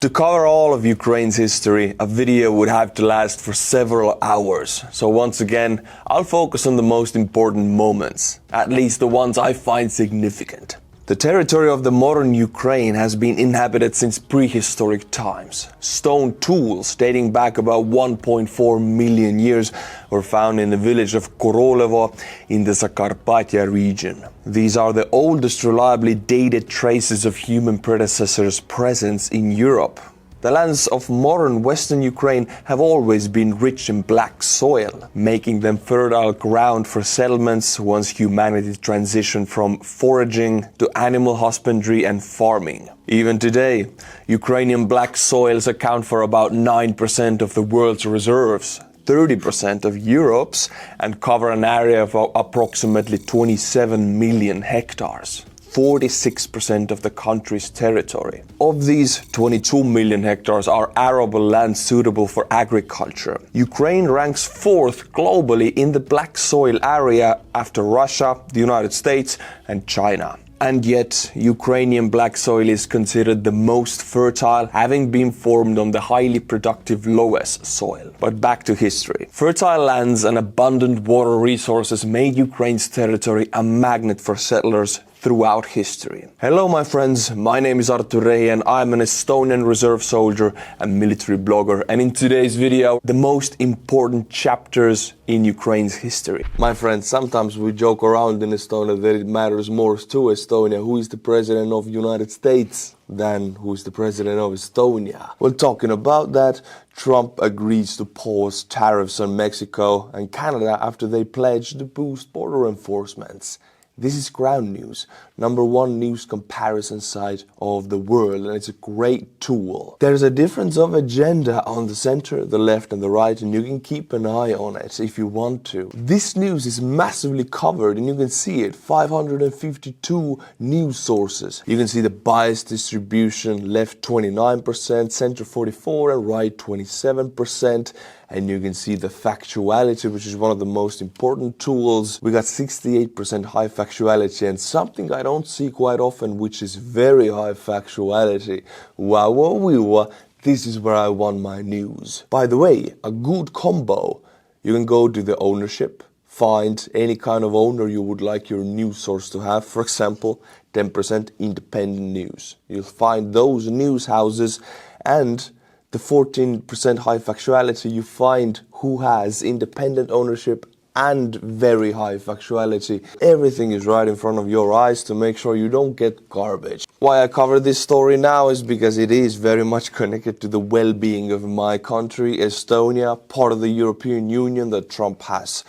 To cover all of Ukraine's history, a video would have to last for several hours. So once again, I'll focus on the most important moments, at least the ones I find significant. The territory of the modern Ukraine has been inhabited since prehistoric times. Stone tools dating back about 1.4 million years were found in the village of Korolevo in the Zakarpattia region. These are the oldest reliably dated traces of human predecessors' presence in Europe. The lands of modern Western Ukraine have always been rich in black soil, making them fertile ground for settlements once humanity transitioned from foraging to animal husbandry and farming. Even today, Ukrainian black soils account for about 9% of the world's reserves, 30% of Europe's, and cover an area of approximately 27 million hectares. 46% of the country's territory. Of these, 22 million hectares are arable land suitable for agriculture. Ukraine ranks 4th globally in the black soil area after Russia, the United States, and China. And yet, Ukrainian black soil is considered the most fertile, having been formed on the highly productive loess soil. But back to history. Fertile lands and abundant water resources made Ukraine's territory a magnet for settlers throughout history. Hello my friends, my name is Artur Rehi and I'm an Estonian reserve soldier and military blogger, and in today's video, the most important chapters in Ukraine's history. My friends, sometimes we joke around in Estonia that it matters more to Estonia who is the president of the United States than who is the president of Estonia. Well, talking about that, Trump agrees to pause tariffs on Mexico and Canada after they pledged to boost border enforcements. This is Ground News, #1 news comparison site of the world, and it's a great tool. There's a difference of agenda on the center, the left and the right, and you can keep an eye on it if you want to. This news is massively covered and you can see it, 552 news sources. You can see the bias distribution, left 29%, center 44% and right 27%. And you can see the factuality, which is one of the most important tools. We got 68% high factuality and something I don't see quite often, which is very high factuality. Wow, this is where I want my news. By the way, a good combo. You can go to the ownership, find any kind of owner you would like your news source to have. For example, 10% independent news. You'll find those news houses, and the 14% high factuality, you find who has independent ownership and very high factuality. Everything is right in front of your eyes to make sure you don't get garbage. Why I cover this story now is because it is very much connected to the well-being of my country, Estonia, part of the European Union that Trump has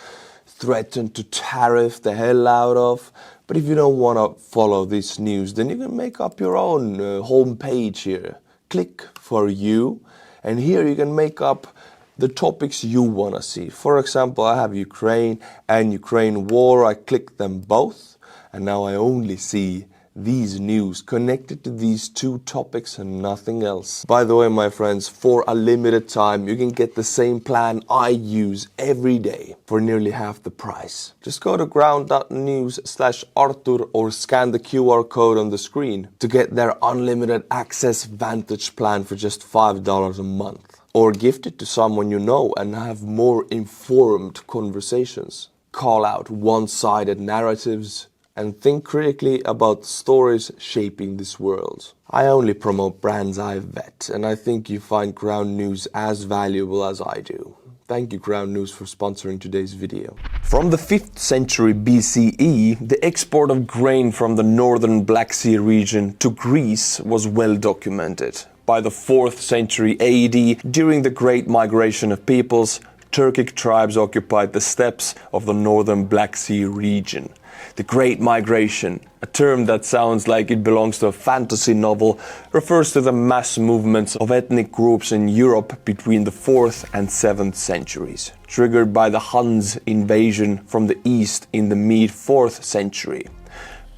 threatened to tariff the hell out of. But if you don't want to follow this news, then you can make up your own homepage here. Click for you, and here you can make up the topics you want to see. For example, I have Ukraine and Ukraine war. I click them both, and now I only see these news connected to these two topics and nothing else. By the way, my friends, for a limited time, you can get the same plan I use every day for nearly half the price. Just go to ground.news/Artur or scan the QR code on the screen to get their unlimited access Vantage plan for just $5 a month. Or gift it to someone you know and have more informed conversations. Call out one-sided narratives and think critically about stories shaping this world. I only promote brands I vet, and I think you find Ground News as valuable as I do. Thank you, Ground News, for sponsoring today's video. From the 5th century BCE, the export of grain from the northern Black Sea region to Greece was well documented. By the 4th century AD, during the Great Migration of Peoples, Turkic tribes occupied the steppes of the northern Black Sea region. The Great Migration, a term that sounds like it belongs to a fantasy novel, refers to the mass movements of ethnic groups in Europe between the 4th and 7th centuries, triggered by the Huns' invasion from the east in the mid-4th century.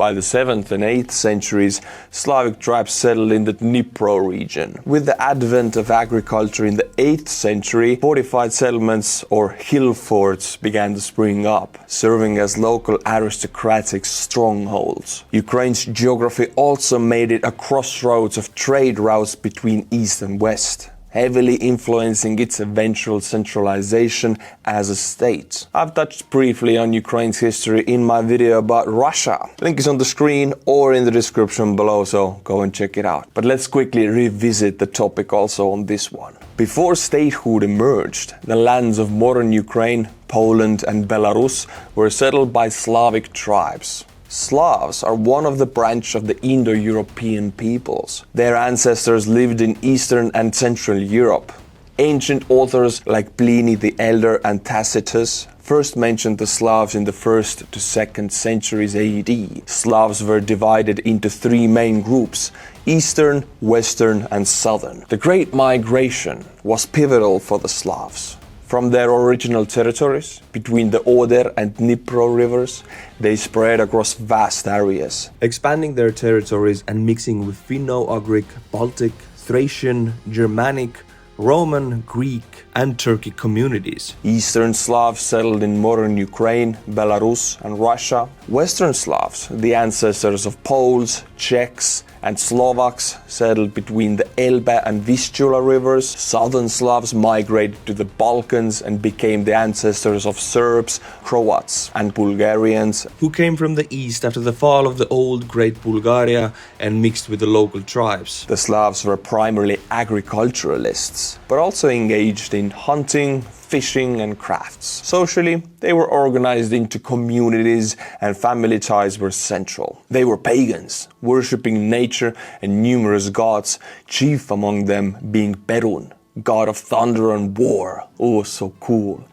By the 7th and 8th centuries, Slavic tribes settled in the Dnipro region. With the advent of agriculture in the 8th century, fortified settlements or hill forts began to spring up, serving as local aristocratic strongholds. Ukraine's geography also made it a crossroads of trade routes between east and west, heavily influencing its eventual centralization as a state. I've touched briefly on Ukraine's history in my video about Russia. Link is on the screen or in the description below, so go and check it out. But let's quickly revisit the topic also on this one. Before statehood emerged, the lands of modern Ukraine, Poland and Belarus were settled by Slavic tribes. Slavs are one of the branch of the Indo-European peoples. Their ancestors lived in Eastern and Central Europe. Ancient authors like Pliny the Elder and Tacitus first mentioned the Slavs in the 1st to 2nd centuries AD. Slavs were divided into 3 main groups: Eastern, Western and Southern. The Great Migration was pivotal for the Slavs. From their original territories, between the Oder and Dnipro rivers, they spread across vast areas, expanding their territories and mixing with Finno-Ugric, Baltic, Thracian, Germanic, Roman, Greek and Turkic communities. Eastern Slavs settled in modern Ukraine, Belarus and Russia. Western Slavs, the ancestors of Poles, Czechs and Slovaks, settled between the Elbe and Vistula rivers. Southern Slavs migrated to the Balkans and became the ancestors of Serbs, Croats and Bulgarians, who came from the east after the fall of the old Great Bulgaria and mixed with the local tribes. The Slavs were primarily agriculturalists, but also engaged in hunting, fishing and crafts. Socially, they were organized into communities and family ties were central. They were pagans, worshipping nature and numerous gods, chief among them being Perun, god of thunder and war, oh so cool,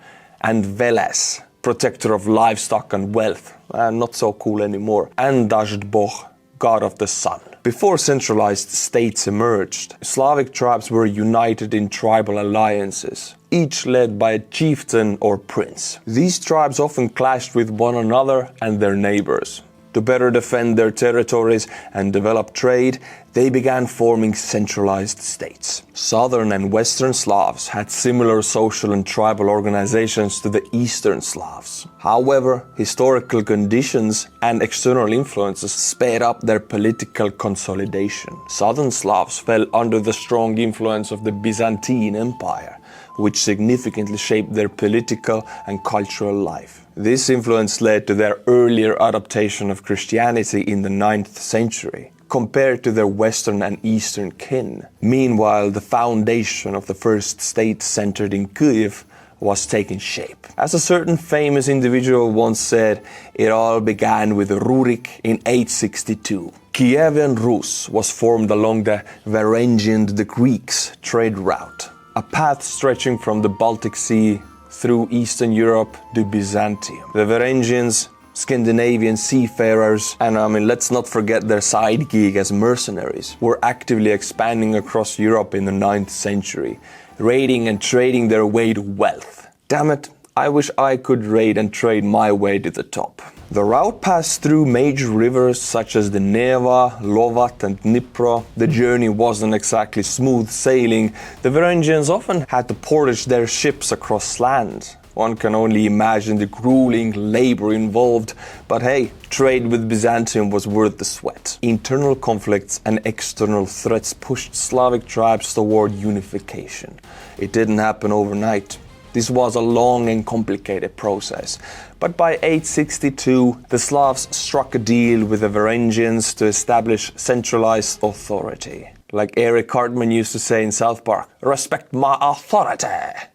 and Veles, protector of livestock and wealth, not so cool anymore, and Daždboh, god of the sun. Before centralized states emerged, Slavic tribes were united in tribal alliances, each led by a chieftain or prince. These tribes often clashed with one another and their neighbors. To better defend their territories and develop trade, they began forming centralized states. Southern and Western Slavs had similar social and tribal organizations to the Eastern Slavs. However, historical conditions and external influences sped up their political consolidation. Southern Slavs fell under the strong influence of the Byzantine Empire, which significantly shaped their political and cultural life. This influence led to their earlier adaptation of Christianity in the 9th century, compared to their Western and Eastern kin. Meanwhile, the foundation of the first state centered in Kiev was taking shape. As a certain famous individual once said, it all began with Rurik in 862. Kievan Rus was formed along the Varangian the Greeks trade route, a path stretching from the Baltic Sea through Eastern Europe to Byzantium. The Varangians, Scandinavian seafarers, and let's not forget their side gig as mercenaries, were actively expanding across Europe in the 9th century, raiding and trading their way to wealth. Damn it, I wish I could raid and trade my way to the top. The route passed through major rivers such as the Neva, Lovat and Dnipro. The journey wasn't exactly smooth sailing. The Varangians often had to portage their ships across land. One can only imagine the grueling labor involved, but hey, trade with Byzantium was worth the sweat. Internal conflicts and external threats pushed Slavic tribes toward unification. It didn't happen overnight. This was a long and complicated process. But by 862, the Slavs struck a deal with the Varangians to establish centralized authority. Like Eric Cartman used to say in South Park, respect my authority.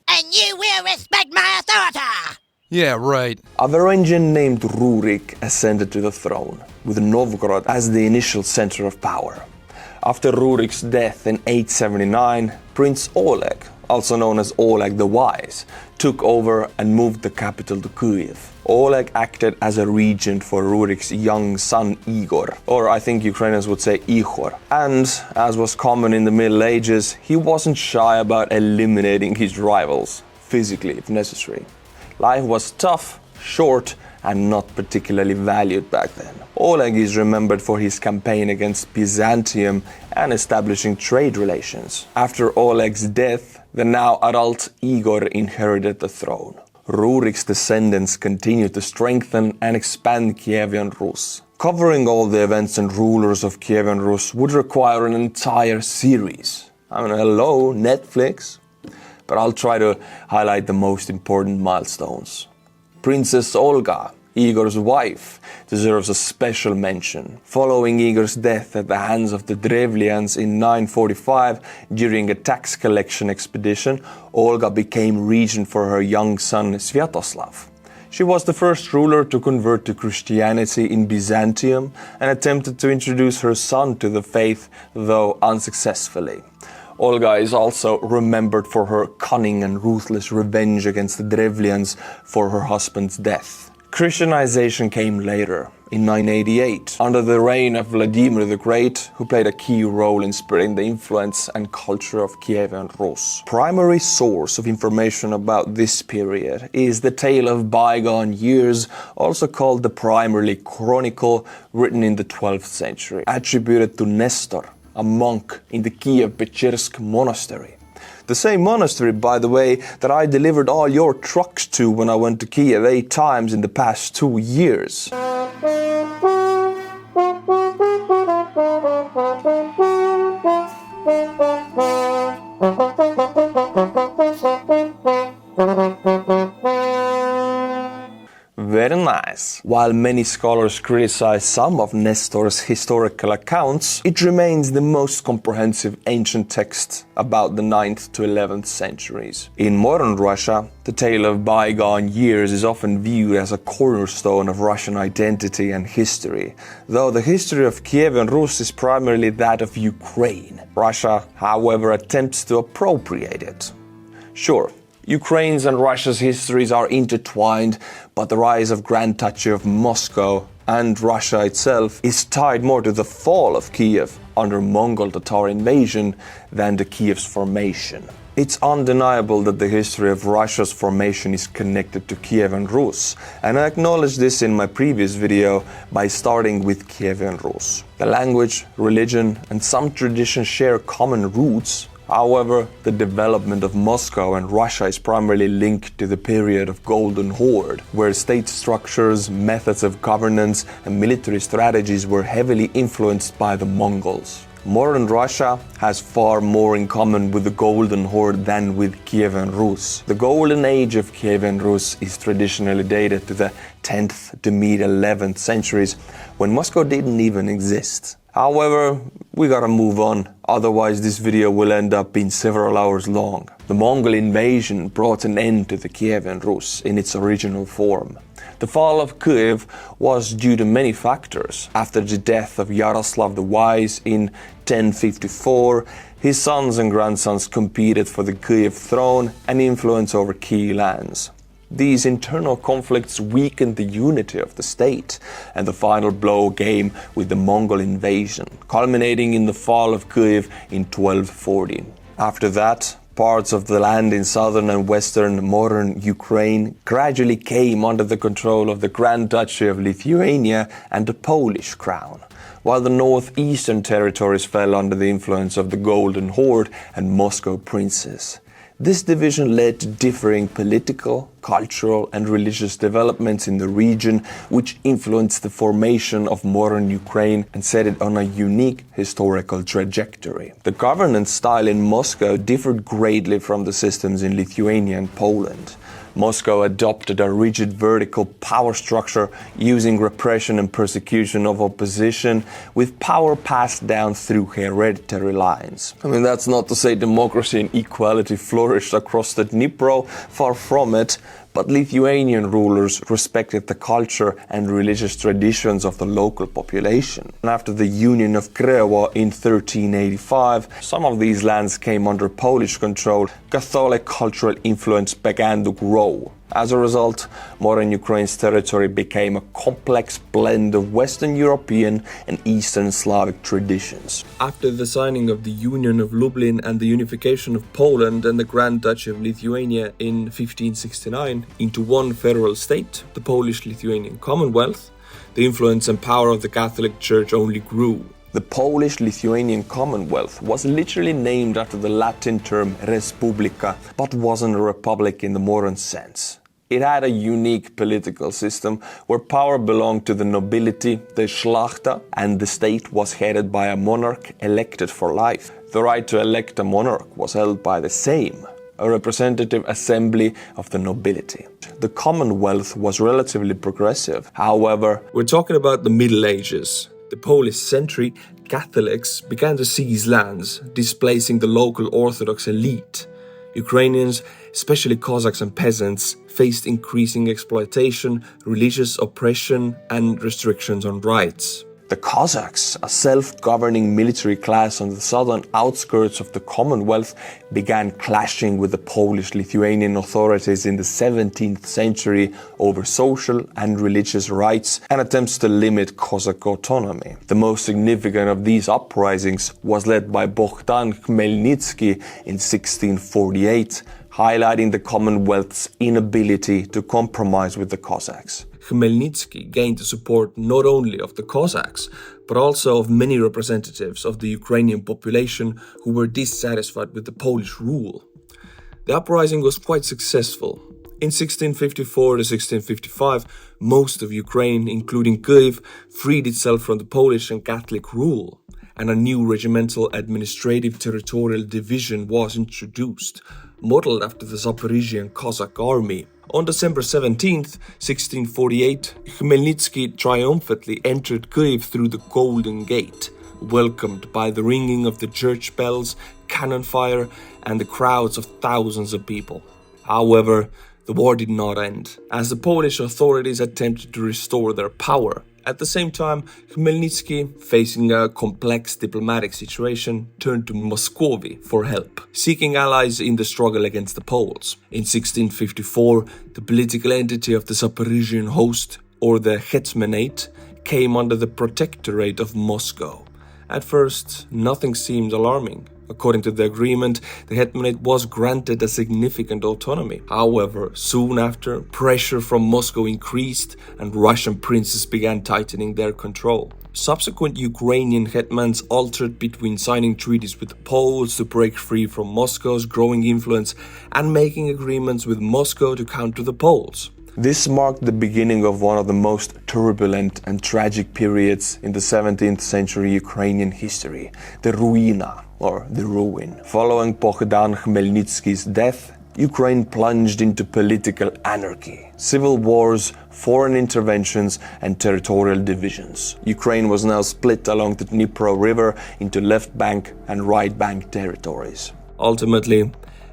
And you will respect my authority! Yeah, right. A Varangian named Rurik ascended to the throne, with Novgorod as the initial center of power. After Rurik's death in 879, Prince Oleg, also known as Oleg the Wise, took over and moved the capital to Kyiv. Oleg acted as a regent for Rurik's young son Igor, or I think Ukrainians would say Ihor. And, as was common in the Middle Ages, he wasn't shy about eliminating his rivals, physically if necessary. Life was tough, short, and not particularly valued back then. Oleg is remembered for his campaign against Byzantium and establishing trade relations. After Oleg's death, the now adult Igor inherited the throne. Rurik's descendants continued to strengthen and expand Kievan Rus. Covering all the events and rulers of Kievan Rus would require an entire series. I mean, hello, Netflix. But I'll try to highlight the most important milestones. Princess Olga, Igor's wife, deserves a special mention. Following Igor's death at the hands of the Drevlians in 945 during a tax collection expedition, Olga became regent for her young son Sviatoslav. She was the first ruler to convert to Christianity in Byzantium and attempted to introduce her son to the faith, though unsuccessfully. Olga is also remembered for her cunning and ruthless revenge against the Drevlians for her husband's death. Christianization came later, in 988, under the reign of Vladimir the Great, who played a key role in spreading the influence and culture of Kievan Rus. Primary source of information about this period is the Tale of Bygone Years, also called the Primarily Chronicle, written in the 12th century, attributed to Nestor, a monk in the Kiev-Pechersk monastery. The same monastery, by the way, that I delivered all your trucks to when I went to Kiev 8 times in the past 2 years. Very nice. While many scholars criticize some of Nestor's historical accounts, it remains the most comprehensive ancient text about the 9th to 11th centuries. In modern Russia, the Tale of Bygone Years is often viewed as a cornerstone of Russian identity and history, though the history of Kievan Rus is primarily that of Ukraine. Russia, however, attempts to appropriate it. Sure, Ukraine's and Russia's histories are intertwined, but the rise of Grand Duchy of Moscow and Russia itself is tied more to the fall of Kiev under Mongol Tatar invasion than to Kiev's formation. It's undeniable that the history of Russia's formation is connected to Kievan Rus, and I acknowledged this in my previous video by starting with Kievan Rus. The language, religion, and some traditions share common roots. However, the development of Moscow and Russia is primarily linked to the period of Golden Horde, where state structures, methods of governance, and military strategies were heavily influenced by the Mongols. Modern Russia has far more in common with the Golden Horde than with Kievan Rus. The golden age of Kievan Rus is traditionally dated to the 10th to mid-11th centuries, when Moscow didn't even exist. However, we gotta move on, otherwise this video will end up being several hours long. The Mongol invasion brought an end to the Kievan Rus in its original form. The fall of Kiev was due to many factors. After the death of Yaroslav the Wise in 1054, his sons and grandsons competed for the Kiev throne and influence over key lands. These internal conflicts weakened the unity of the state, and the final blow came with the Mongol invasion, culminating in the fall of Kiev in 1240. After that, parts of the land in southern and western modern Ukraine gradually came under the control of the Grand Duchy of Lithuania and the Polish crown, while the northeastern territories fell under the influence of the Golden Horde and Moscow princes. This division led to differing political, cultural, and religious developments in the region, which influenced the formation of modern Ukraine and set it on a unique historical trajectory. The governance style in Moscow differed greatly from the systems in Lithuania and Poland. Moscow adopted a rigid vertical power structure using repression and persecution of opposition, with power passed down through hereditary lines. I mean, that's not to say democracy and equality flourished across the Dnipro, far from it, but Lithuanian rulers respected the culture and religious traditions of the local population. And after the Union of Crimea in 1385, some of these lands came under Polish control. Catholic cultural influence began to grow, As a result, modern Ukraine's territory became a complex blend of Western European and Eastern Slavic traditions. After the signing of the Union of Lublin and the unification of Poland and the Grand Duchy of Lithuania in 1569 into one federal state, the Polish-Lithuanian Commonwealth, the influence and power of the Catholic Church only grew. The Polish-Lithuanian Commonwealth was literally named after the Latin term Respublika, but wasn't a republic in the modern sense. It had a unique political system where power belonged to the nobility, the Szlachta, and the state was headed by a monarch elected for life. The right to elect a monarch was held by the Sejm, a representative assembly of the nobility. The Commonwealth was relatively progressive. However, we're talking about the Middle Ages. The Polish century, Catholics began to seize lands, displacing the local Orthodox elite. Ukrainians, especially Cossacks and peasants, faced increasing exploitation, religious oppression, and restrictions on rights. The Cossacks, a self-governing military class on the southern outskirts of the Commonwealth, began clashing with the Polish-Lithuanian authorities in the 17th century over social and religious rights and attempts to limit Cossack autonomy. The most significant of these uprisings was led by Bogdan Khmelnytsky in 1648, highlighting the Commonwealth's inability to compromise with the Cossacks. Khmelnytsky gained the support not only of the Cossacks, but also of many representatives of the Ukrainian population who were dissatisfied with the Polish rule. The uprising was quite successful. In 1654 to 1655, most of Ukraine, including Kyiv, freed itself from the Polish and Catholic rule, and a new regimental administrative territorial division was introduced, modeled after the Zaporizhian Cossack army. On December 17, 1648, Khmelnytsky triumphantly entered Kyiv through the Golden Gate, welcomed by the ringing of the church bells, cannon fire, and the crowds of thousands of people. However, the war did not end, as the Polish authorities attempted to restore their power. At the same time, Khmelnytsky, facing a complex diplomatic situation, turned to Muscovy for help, seeking allies in the struggle against the Poles. In 1654, the political entity of the Zaporizhian host, or the Hetmanate, came under the protectorate of Moscow. At first, nothing seemed alarming. According to the agreement, the Hetmanate was granted a significant autonomy. However, soon after, pressure from Moscow increased and Russian princes began tightening their control. Subsequent Ukrainian hetmans altered between signing treaties with the Poles to break free from Moscow's growing influence and making agreements with Moscow to counter the Poles. This marked the beginning of one of the most turbulent and tragic periods in the 17th century Ukrainian history, the Ruina, or the ruin. Following Bogdan Khmelnytsky's death, Ukraine plunged into political anarchy, civil wars, foreign interventions, and territorial divisions. Ukraine was now split along the Dnipro River into left bank and right bank territories. Ultimately,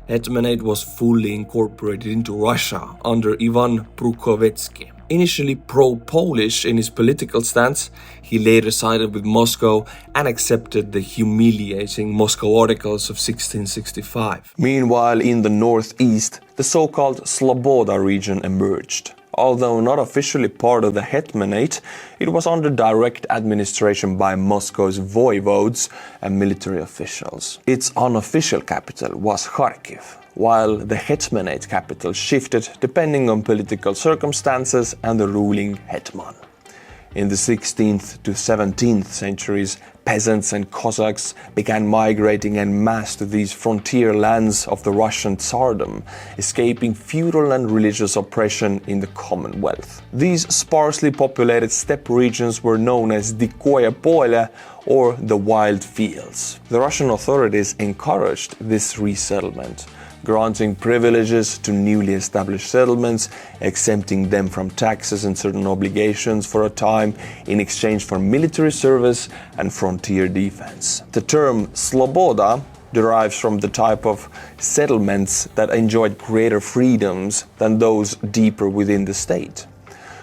Hetmanate was fully incorporated into Russia under Ivan Brukhovetsky. Initially pro-Polish in his political stance, he later sided with Moscow and accepted the humiliating Moscow Articles of 1665. Meanwhile, in the northeast, the so-called Sloboda region emerged. Although not officially part of the Hetmanate, it was under direct administration by Moscow's voivodes and military officials. Its unofficial capital was Kharkiv, while the Hetmanate capital shifted depending on political circumstances and the ruling hetman. In the 16th to 17th centuries, peasants and Cossacks began migrating en masse to these frontier lands of the Russian Tsardom, escaping feudal and religious oppression in the Commonwealth. These sparsely populated steppe regions were known as Dikoye Pole, or the Wild Fields. The Russian authorities encouraged this resettlement, granting privileges to newly established settlements, exempting them from taxes and certain obligations for a time in exchange for military service and frontier defense. The term Sloboda derives from the type of settlements that enjoyed greater freedoms than those deeper within the state.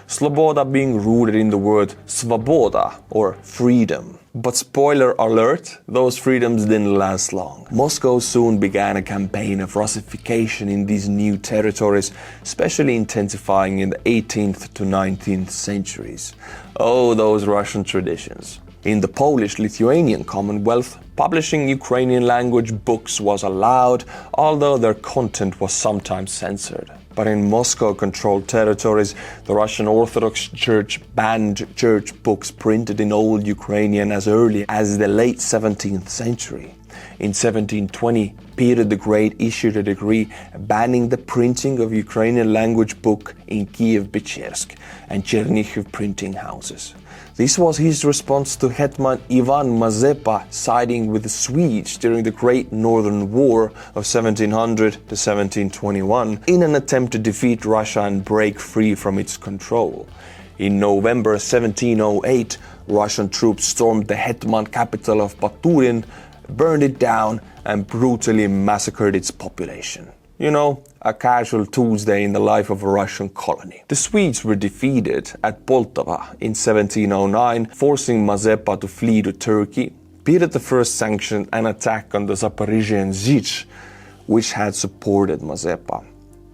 Sloboda being rooted in the word svoboda, or freedom. But spoiler alert, those freedoms didn't last long. Moscow soon began a campaign of Russification in these new territories, especially intensifying in the 18th to 19th centuries. Oh, those Russian traditions. In the Polish-Lithuanian Commonwealth, publishing Ukrainian language books was allowed, although their content was sometimes censored. But in Moscow-controlled territories, the Russian Orthodox Church banned church books printed in Old Ukrainian as early as the late 17th century. In 1720, Peter the Great issued a decree banning the printing of Ukrainian language book in Kiev-Pechersk and Chernihiv printing houses. This was his response to Hetman Ivan Mazepa siding with the Swedes during the Great Northern War of 1700 to 1721 in an attempt to defeat Russia and break free from its control. In November 1708, Russian troops stormed the Hetman capital of Baturin, burned it down, and brutally massacred its population. You know, a casual Tuesday in the life of a Russian colony. The Swedes were defeated at Poltava in 1709, forcing Mazepa to flee to Turkey. Peter I sanctioned an attack on the Zaporizhian Zich, which had supported Mazepa.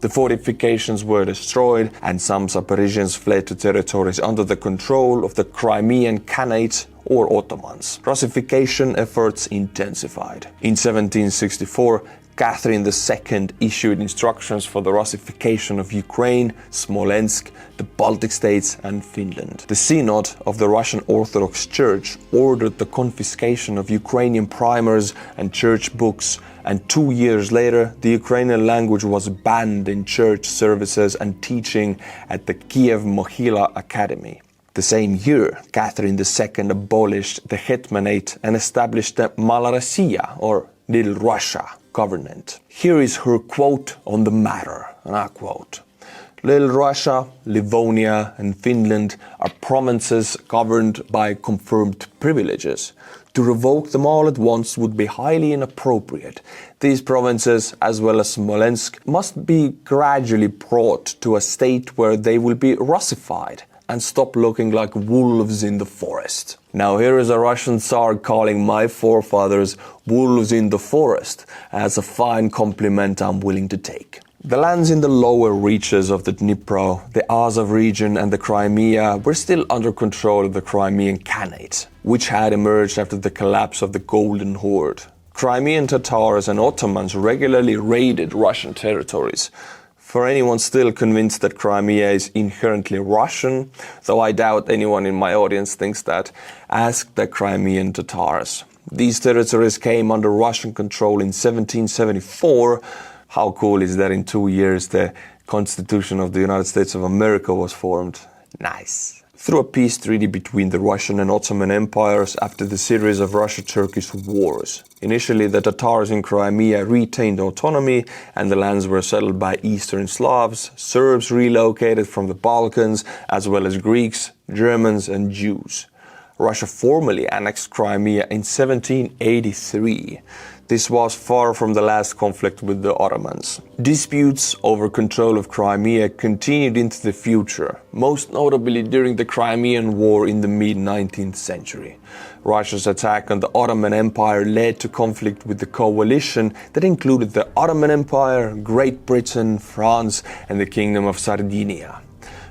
The fortifications were destroyed, and some Zaporizhians fled to territories under the control of the Crimean Khanate or Ottomans. Russification efforts intensified. In 1764, Catherine II issued instructions for the Russification of Ukraine, Smolensk, the Baltic states and Finland. The Synod of the Russian Orthodox Church ordered the confiscation of Ukrainian primers and church books, and 2 years later the Ukrainian language was banned in church services and teaching at the Kiev Mohyla Academy. The same year, Catherine II abolished the Hetmanate and established the Malorossiya, or Little Russia, government. Here is her quote on the matter, and I quote, "Little Russia, Livonia and Finland are provinces governed by confirmed privileges. To revoke them all at once would be highly inappropriate. These provinces, as well as Smolensk, must be gradually brought to a state where they will be Russified and stop looking like wolves in the forest." Now here is a Russian Tsar calling my forefathers wolves in the forest, as a fine compliment I'm willing to take. The lands in the lower reaches of the Dnipro, the Azov region and the Crimea were still under control of the Crimean Khanate, which had emerged after the collapse of the Golden Horde. Crimean Tatars and Ottomans regularly raided Russian territories. For anyone still convinced that Crimea is inherently Russian, though I doubt anyone in my audience thinks that, ask the Crimean Tatars. These territories came under Russian control in 1774. How cool is that in 2 years the Constitution of the United States of America was formed? Nice. Through a peace treaty between the Russian and Ottoman empires after the series of Russo-Turkish wars. Initially, the Tatars in Crimea retained autonomy and the lands were settled by Eastern Slavs, Serbs relocated from the Balkans, as well as Greeks, Germans and Jews. Russia formally annexed Crimea in 1783. This was far from the last conflict with the Ottomans. Disputes over control of Crimea continued into the future, most notably during the Crimean War in the mid-19th century. Russia's attack on the Ottoman Empire led to conflict with the coalition that included the Ottoman Empire, Great Britain, France, and the Kingdom of Sardinia.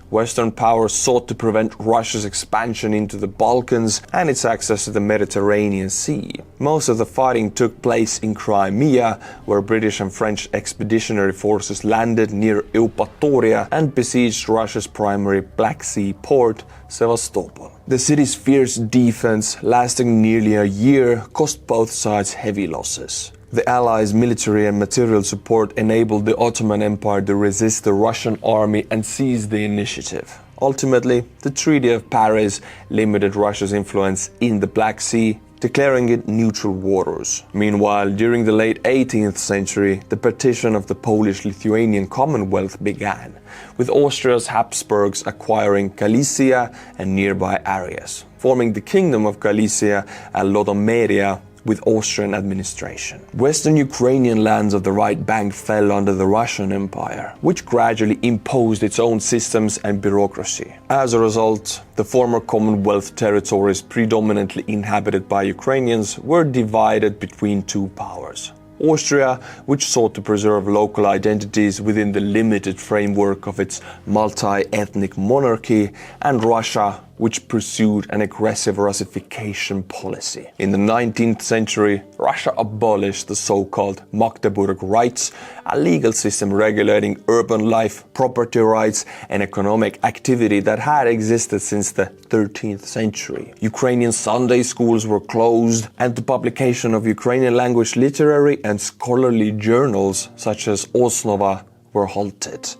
Western powers sought to prevent Russia's expansion into the Balkans and its access to the Mediterranean Sea. Most of the fighting took place in Crimea, where British and French expeditionary forces landed near Eupatoria and besieged Russia's primary Black Sea port, Sevastopol. The city's fierce defense, lasting nearly a year, cost both sides heavy losses. The Allies' military and material support enabled the Ottoman Empire to resist the Russian army and seize the initiative. Ultimately, the Treaty of Paris limited Russia's influence in the Black Sea, declaring it neutral waters. Meanwhile, during the late 18th century, the partition of the Polish-Lithuanian Commonwealth began, with Austria's Habsburgs acquiring Galicia and nearby areas, forming the Kingdom of Galicia and Lodomeria, with Austrian administration. Western Ukrainian lands of the right bank fell under the Russian Empire, which gradually imposed its own systems and bureaucracy. As a result, the former Commonwealth territories predominantly inhabited by Ukrainians were divided between two powers. Austria, which sought to preserve local identities within the limited framework of its multi-ethnic monarchy, and Russia, which pursued an aggressive Russification policy. In the 19th century, Russia abolished the so-called Magdeburg rights, a legal system regulating urban life, property rights, and economic activity that had existed since the 13th century. Ukrainian Sunday schools were closed, and the publication of Ukrainian language literary and scholarly journals such as Osnova were halted.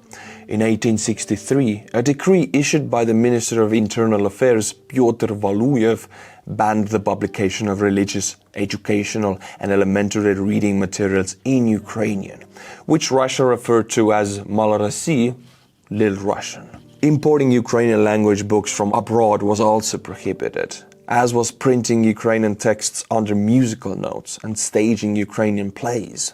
In 1863, a decree issued by the Minister of Internal Affairs, Pyotr Valuyev, banned the publication of religious, educational, and elementary reading materials in Ukrainian, which Russia referred to as Malorossy, Little Russian. Importing Ukrainian language books from abroad was also prohibited, as was printing Ukrainian texts under musical notes and staging Ukrainian plays.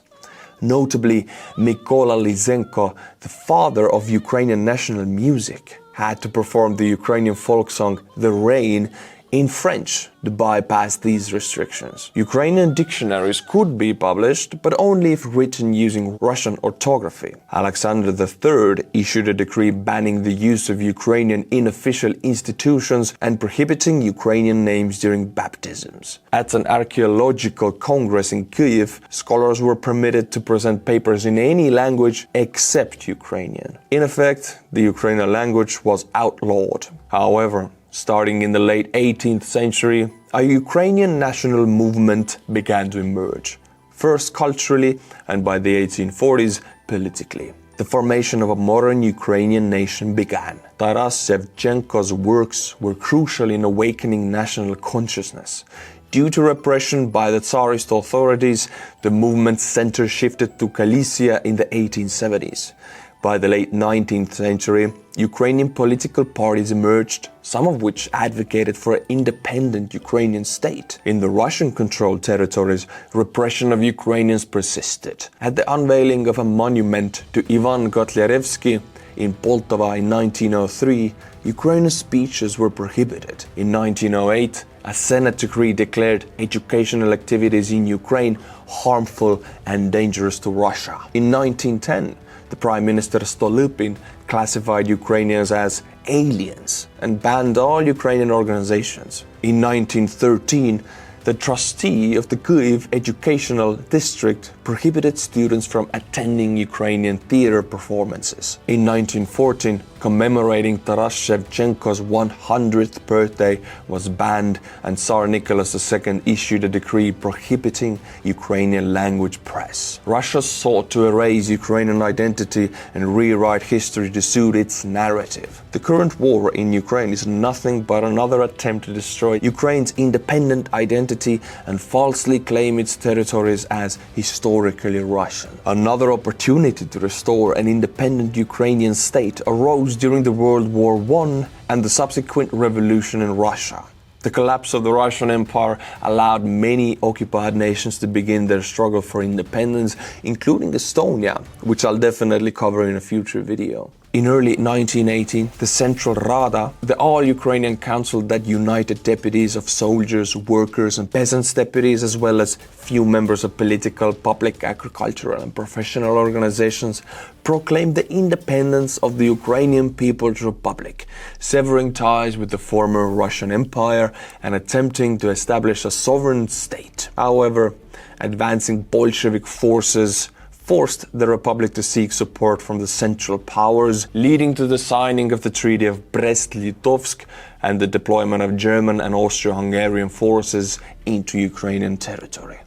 Notably, Mykola Lysenko, the father of Ukrainian national music, had to perform the Ukrainian folk song The Rain in French to bypass these restrictions. Ukrainian dictionaries could be published, but only if written using Russian orthography. Alexander III issued a decree banning the use of Ukrainian in official institutions and prohibiting Ukrainian names during baptisms. At an archaeological congress in Kyiv, scholars were permitted to present papers in any language except Ukrainian. In effect, the Ukrainian language was outlawed. However, starting in the late 18th century, a Ukrainian national movement began to emerge, first culturally and by the 1840s politically. The formation of a modern Ukrainian nation began. Taras Shevchenko's works were crucial in awakening national consciousness. Due to repression by the Tsarist authorities, the movement's center shifted to Galicia in the 1870s. By the late 19th century, Ukrainian political parties emerged, some of which advocated for an independent Ukrainian state. In the Russian-controlled territories, repression of Ukrainians persisted. At the unveiling of a monument to Ivan Kotlяревsky in Poltava in 1903, Ukrainian speeches were prohibited. In 1908, a Senate decree declared educational activities in Ukraine harmful and dangerous to Russia. In 1910, the Prime Minister Stolypin classified Ukrainians as aliens and banned all Ukrainian organizations. In 1913, the trustee of the Kyiv Educational District prohibited students from attending Ukrainian theater performances. In 1914, commemorating Taras Shevchenko's 100th birthday was banned, and Tsar Nicholas II issued a decree prohibiting Ukrainian language press. Russia sought to erase Ukrainian identity and rewrite history to suit its narrative. The current war in Ukraine is nothing but another attempt to destroy Ukraine's independent identity and falsely claim its territories as historically Russian. Another opportunity to restore an independent Ukrainian state arose during the World War I and the subsequent revolution in Russia. The collapse of the Russian Empire allowed many occupied nations to begin their struggle for independence, including Estonia, which I'll definitely cover in a future video. In early 1918, the Central Rada, the all-Ukrainian council that united deputies of soldiers, workers and peasants' deputies, as well as few members of political, public, agricultural and professional organizations, proclaimed the independence of the Ukrainian People's Republic, severing ties with the former Russian Empire and attempting to establish a sovereign state. However, advancing Bolshevik forces forced the Republic to seek support from the Central Powers, leading to the signing of the Treaty of Brest-Litovsk and the deployment of German and Austro-Hungarian forces into Ukrainian territory.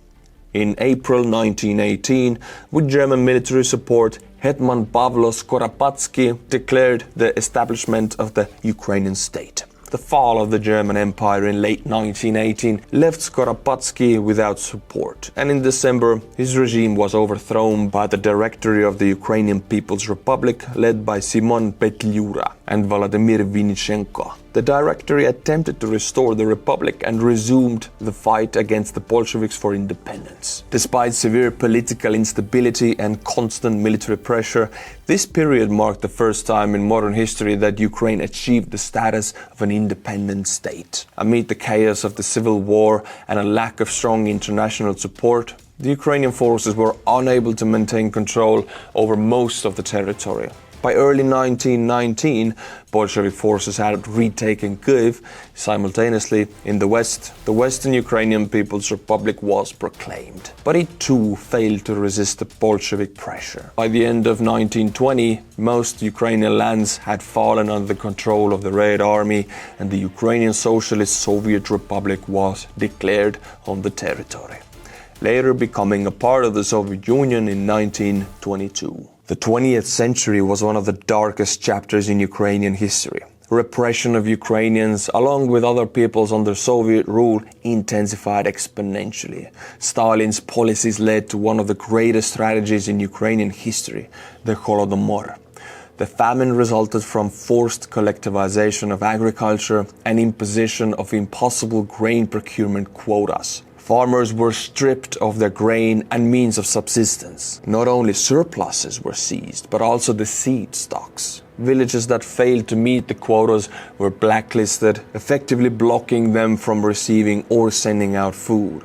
In April 1918, with German military support, Hetman Pavlo Skoropadsky declared the establishment of the Ukrainian state. The fall of the German Empire in late 1918 left Skoropadsky without support, and in December his regime was overthrown by the Directory of the Ukrainian People's Republic led by Simon Petliura. and Vladimir Vinichenko. The Directory attempted to restore the republic and resumed the fight against the Bolsheviks for independence. Despite severe political instability and constant military pressure, this period marked the first time in modern history that Ukraine achieved the status of an independent state. Amid the chaos of the civil war and a lack of strong international support, the Ukrainian forces were unable to maintain control over most of the territory. By early 1919, Bolshevik forces had retaken Kiev. Simultaneously, in the west, the Western Ukrainian People's Republic was proclaimed. But it too failed to resist the Bolshevik pressure. By the end of 1920, most Ukrainian lands had fallen under the control of the Red Army, and the Ukrainian Socialist Soviet Republic was declared on the territory, later becoming a part of the Soviet Union in 1922. The 20th century was one of the darkest chapters in Ukrainian history. Repression of Ukrainians, along with other peoples under Soviet rule, intensified exponentially. Stalin's policies led to one of the greatest tragedies in Ukrainian history, the Holodomor. The famine resulted from forced collectivization of agriculture and imposition of impossible grain procurement quotas. Farmers were stripped of their grain and means of subsistence. Not only surpluses were seized, but also the seed stocks. Villages that failed to meet the quotas were blacklisted, effectively blocking them from receiving or sending out food.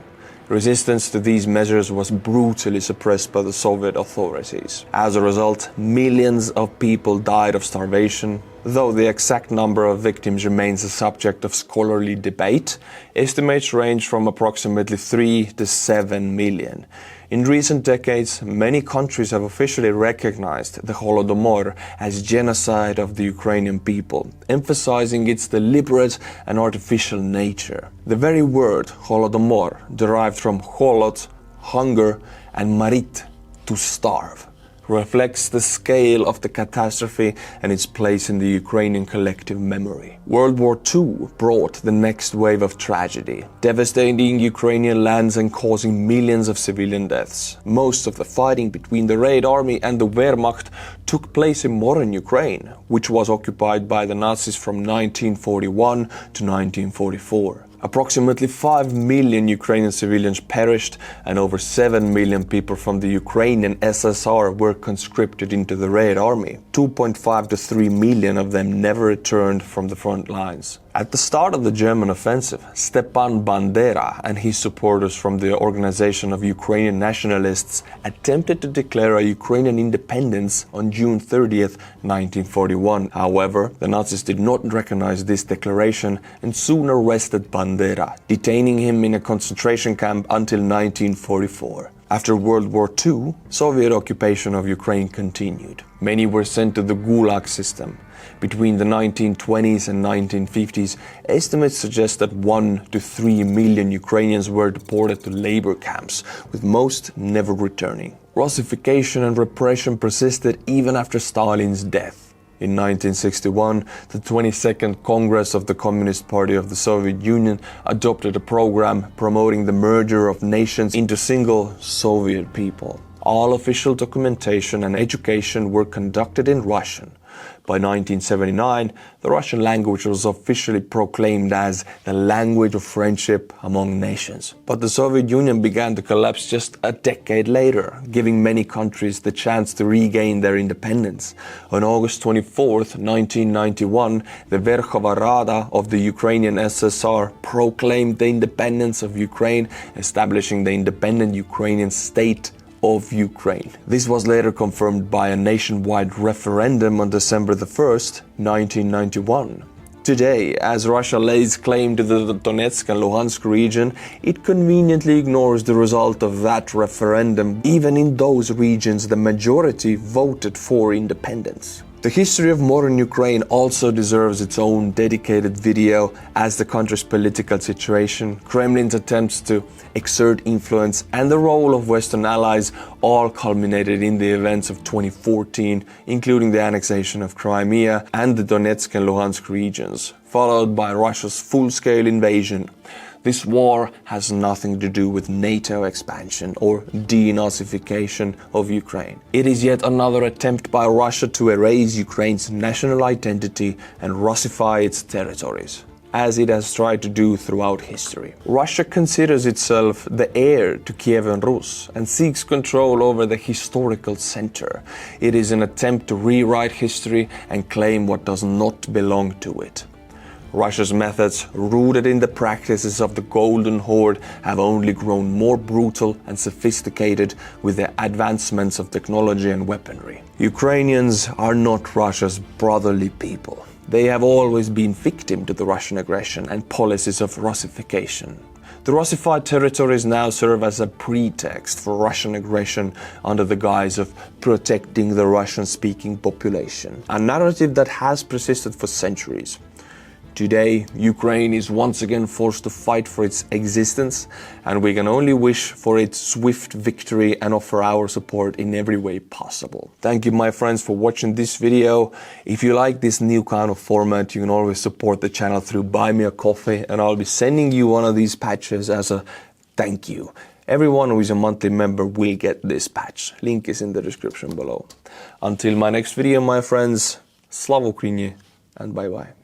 Resistance to these measures was brutally suppressed by the Soviet authorities. As a result, millions of people died of starvation. Though the exact number of victims remains a subject of scholarly debate, estimates range from approximately 3 to 7 million. In recent decades, many countries have officially recognized the Holodomor as genocide of the Ukrainian people, emphasizing its deliberate and artificial nature. The very word Holodomor, derived from holod, hunger, and marit, to starve, reflects the scale of the catastrophe and its place in the Ukrainian collective memory. World War II brought the next wave of tragedy, devastating Ukrainian lands and causing millions of civilian deaths. Most of the fighting between the Red Army and the Wehrmacht took place in modern Ukraine, which was occupied by the Nazis from 1941 to 1944. Approximately 5 million Ukrainian civilians perished, and over 7 million people from the Ukrainian SSR were conscripted into the Red Army. 2.5 to 3 million of them never returned from the front lines. At the start of the German offensive, Stepan Bandera and his supporters from the Organization of Ukrainian Nationalists attempted to declare a Ukrainian independence on June 30th, 1941. However, the Nazis did not recognize this declaration and soon arrested Bandera, detaining him in a concentration camp until 1944. After World War II, Soviet occupation of Ukraine continued. Many were sent to the Gulag system. Between the 1920s and 1950s, estimates suggest that 1 to 3 million Ukrainians were deported to labor camps, with most never returning. Russification and repression persisted even after Stalin's death. In 1961, the 22nd Congress of the Communist Party of the Soviet Union adopted a program promoting the merger of nations into single Soviet people. All official documentation and education were conducted in Russian. By 1979, the Russian language was officially proclaimed as the language of friendship among nations. But the Soviet Union began to collapse just a decade later, giving many countries the chance to regain their independence. On August 24, 1991, the Verkhovna Rada of the Ukrainian SSR proclaimed the independence of Ukraine, establishing the independent Ukrainian state of Ukraine. This was later confirmed by a nationwide referendum on December 1st, 1991. Today, as Russia lays claim to the Donetsk and Luhansk region, it conveniently ignores the result of that referendum. Even in those regions, the majority voted for independence. The history of modern Ukraine also deserves its own dedicated video, as the country's political situation, Kremlin's attempts to exert influence, and the role of Western allies all culminated in the events of 2014, including the annexation of Crimea and the Donetsk and Luhansk regions, followed by Russia's full-scale invasion. This war has nothing to do with NATO expansion or denazification of Ukraine. It is yet another attempt by Russia to erase Ukraine's national identity and Russify its territories, as it has tried to do throughout history. Russia considers itself the heir to Kievan Rus and seeks control over the historical center. It is an attempt to rewrite history and claim what does not belong to it. Russia's methods, rooted in the practices of the Golden Horde, have only grown more brutal and sophisticated with the advancements of technology and weaponry. Ukrainians are not Russia's brotherly people. They have always been victim to the Russian aggression and policies of Russification. The Russified territories now serve as a pretext for Russian aggression under the guise of protecting the Russian-speaking population, a narrative that has persisted for centuries. Today, Ukraine is once again forced to fight for its existence, and we can only wish for its swift victory and offer our support in every way possible. Thank you, my friends, for watching this video. If you like this new kind of format, you can always support the channel through Buy Me a Coffee, and I'll be sending you one of these patches as a thank you. Everyone who is a monthly member will get this patch. Link is in the description below. Until my next video, my friends, Slava Ukraini, and bye-bye.